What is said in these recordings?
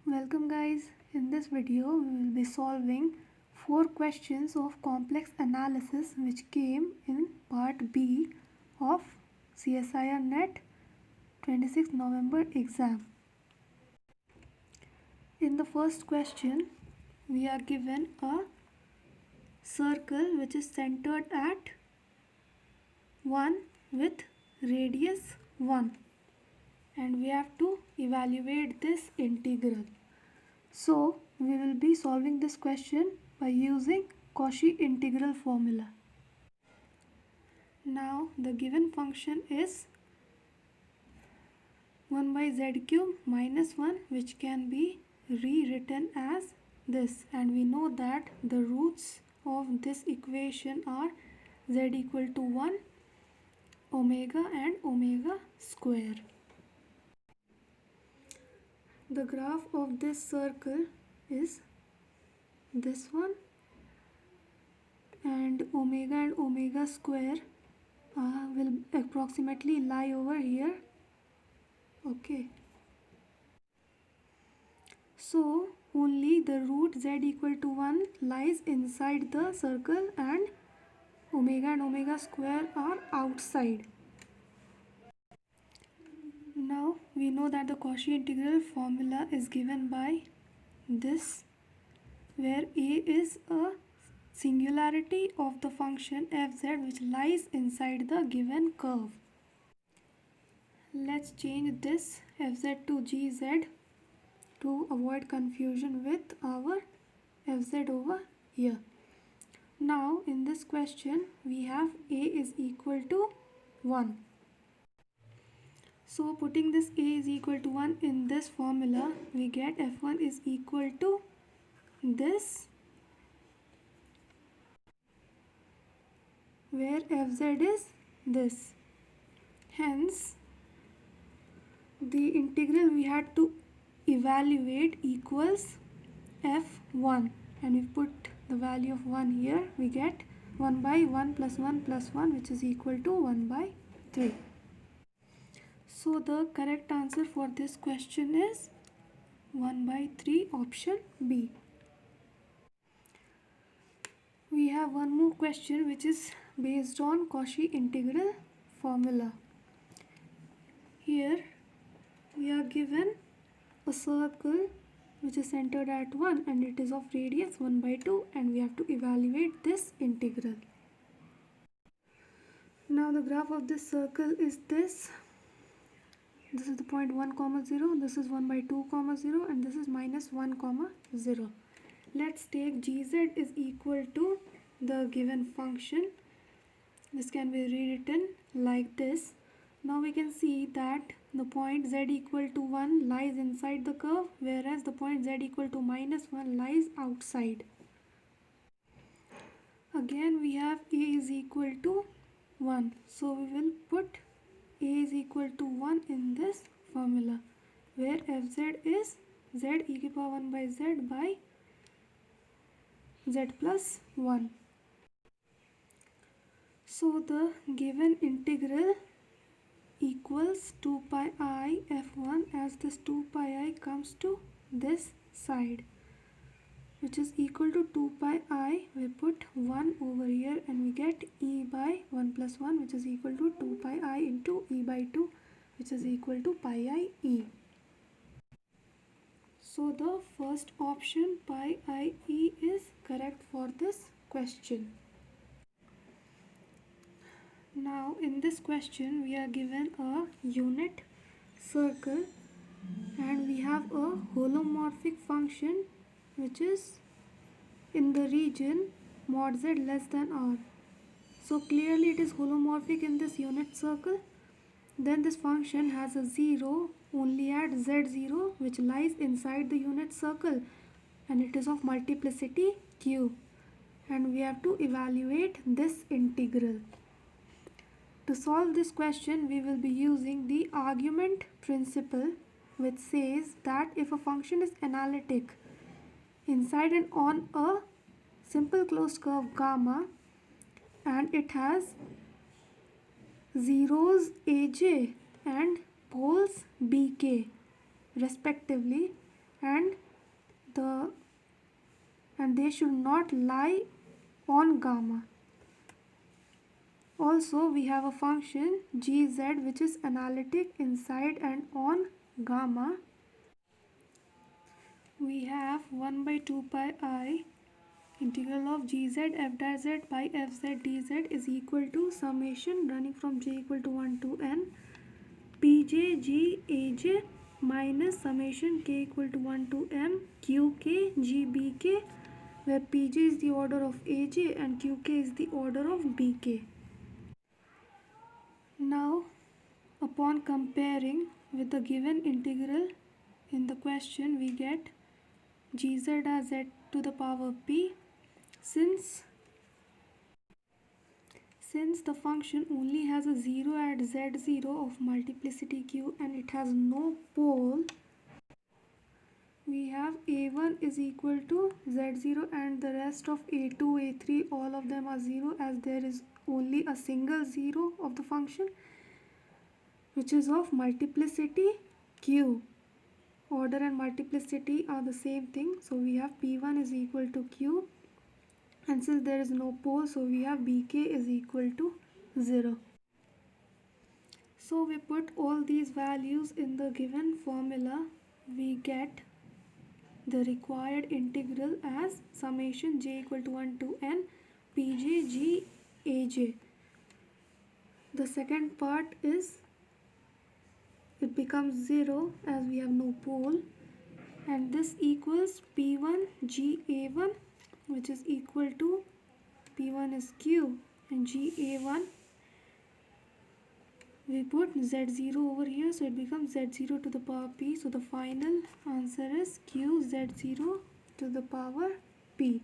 Welcome guys. In this video we will be solving 4 questions of complex analysis which came in part B of CSIR NET 26 November exam. In the first question we are given a circle which is centered at 1 with radius 1 and we have to evaluate this integral. So we will be solving this question by using Cauchy integral formula. Now the given function is 1 by z cube minus 1, which can be rewritten as this, and we know that the roots of this equation are z equal to 1, omega and omega square. The graph of this circle is this one, and omega square will approximately lie over here. Okay, so only the root z equal to 1 lies inside the circle and omega square are outside. Now we know that the Cauchy integral formula is given by this, where a is a singularity of the function fz which lies inside the given curve. Let's change this fz to gz to avoid confusion with our fz over here. Now in this question we have a is equal to 1. So putting this a is equal to 1 in this formula, we get f1 is equal to this, where fz is this. Hence the integral we had to evaluate equals f1, and we put the value of 1 here, we get 1 by 1 plus 1 plus 1, which is equal to 1 by 3. So the correct answer for this question is 1 by 3, option B. We have one more question which is based on Cauchy integral formula. Here we are given a circle which is centered at 1 and it is of radius 1 by 2, and we have to evaluate this integral. Now the graph of this circle is this. This is the point 1 comma 0, this is 1 by 2 comma 0, and this is minus 1 comma 0. Let's take gz is equal to the given function. This can be rewritten like this. Now we can see that the point z equal to 1 lies inside the curve, whereas the point z equal to minus 1 lies outside. Again we have a is equal to 1, so we will put a is equal to 1 in this formula, where fz is z e to the power 1 by z by z plus 1. So the given integral equals 2 pi I f1, as this 2 pi I comes to this side, which is equal to 2 pi I. We put 1 over here and we get e by 1 plus 1, which is equal to 2 pi I into e by 2, which is equal to pi I e. So the first option, pi I e, is correct for this question. Now in this question we are given a unit circle and we have a holomorphic function which is in the region mod z less than r. So clearly it is holomorphic in this unit circle. Then this function has a 0 only at z0, which lies inside the unit circle, and it is of multiplicity q, and we have to evaluate this integral. To solve this question, we will be using the argument principle, which says that if a function is analytic inside and on a simple closed curve gamma and it has zeros aj and poles bk respectively, and they should not lie on gamma. Also, we have a function gz which is analytic inside and on gamma. We have 1 by 2 pi I integral of gz f dash z by fz dz is equal to summation running from j equal to 1 to n pj g aj minus summation k equal to 1 to m qk gbk, where pj is the order of aj and qk is the order of bk. Now, upon comparing with the given integral in the question, we get gz as z to the power p. Since the function only has a 0 at z0 of multiplicity q and it has no pole, we have a1 is equal to z0 and the rest of a2, a3, all of them are 0, as there is only a single 0 of the function which is of multiplicity q. Order and multiplicity are the same thing, so we have p1 is equal to q, and since there is no pole, so we have bk is equal to 0. So we put all these values in the given formula, we get the required integral as summation j equal to 1 to n pj g aj. The second part is it becomes 0 as we have no pole, and this equals p1 ga1, which is equal to p1 is q and ga1 we put z0 over here, so it becomes z0 to the power p. So the final answer is q z0 to the power p.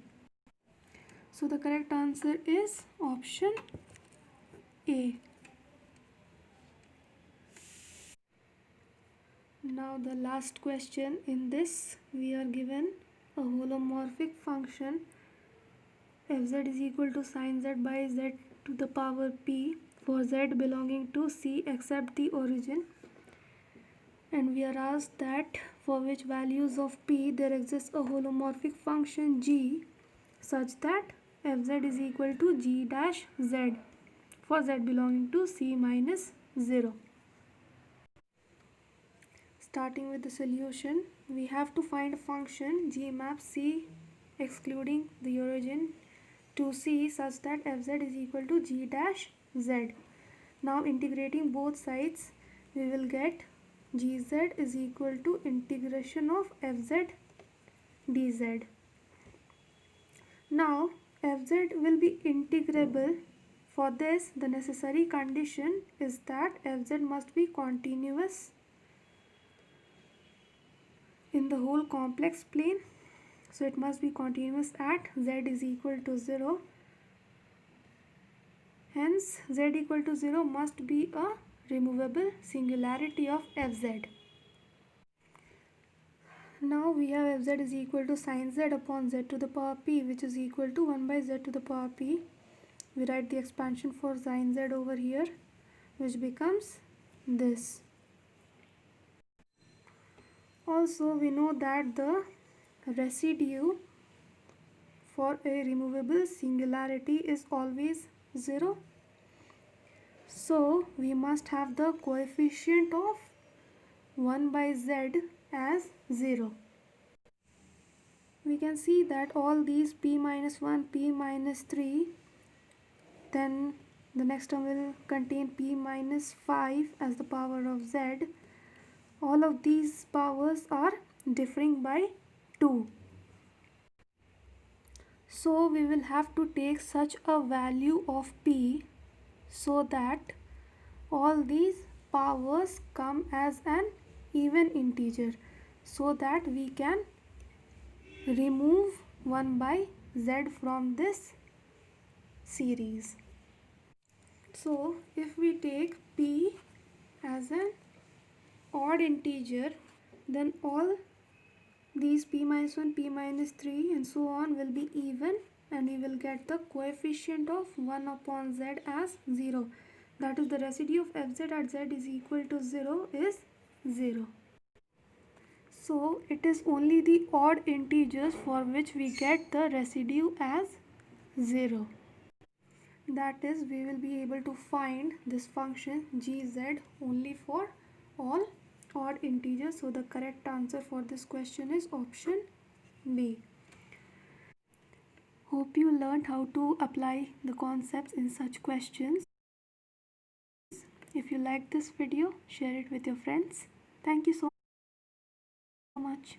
So the correct answer is option A. Now the last question in this, we are given a holomorphic function fz is equal to sin z by z to the power p for z belonging to C except the origin, and we are asked that for which values of p there exists a holomorphic function g such that fz is equal to g dash z for z belonging to C minus 0. Starting with the solution, we have to find a function g map C excluding the origin to C such that fz is equal to g dash z. Now integrating both sides, we will get gz is equal to integration of fz dz. Now fz will be integrable. For this, the necessary condition is that fz must be continuous in the whole complex plane, so it must be continuous at z is equal to 0. Hence z equal to 0 must be a removable singularity of fz. Now we have fz is equal to sin z upon z to the power p, which is equal to 1 by z to the power p. We write the expansion for sin z over here, which becomes this. Also, we know that the residue for a removable singularity is always 0. So, we must have the coefficient of 1 by z as 0. We can see that all these p minus 1, p minus 3, then the next term will contain p minus 5 as the power of z. All of these powers are differing by 2. So we will have to take such a value of p so that all these powers come as an even integer, so that we can remove 1 by z from this series. So if we take p as an odd integer, then all these p minus 1, p minus 3 and so on will be even, and we will get the coefficient of 1 upon z as 0. That is, the residue of fz at z is equal to 0 is 0. So it is only the odd integers for which we get the residue as 0. That is, we will be able to find this function gz only for all odd integers. So the correct answer for this question is option B. Hope you learned how to apply the concepts in such questions. If you like this video, share it with your friends. Thank you so much.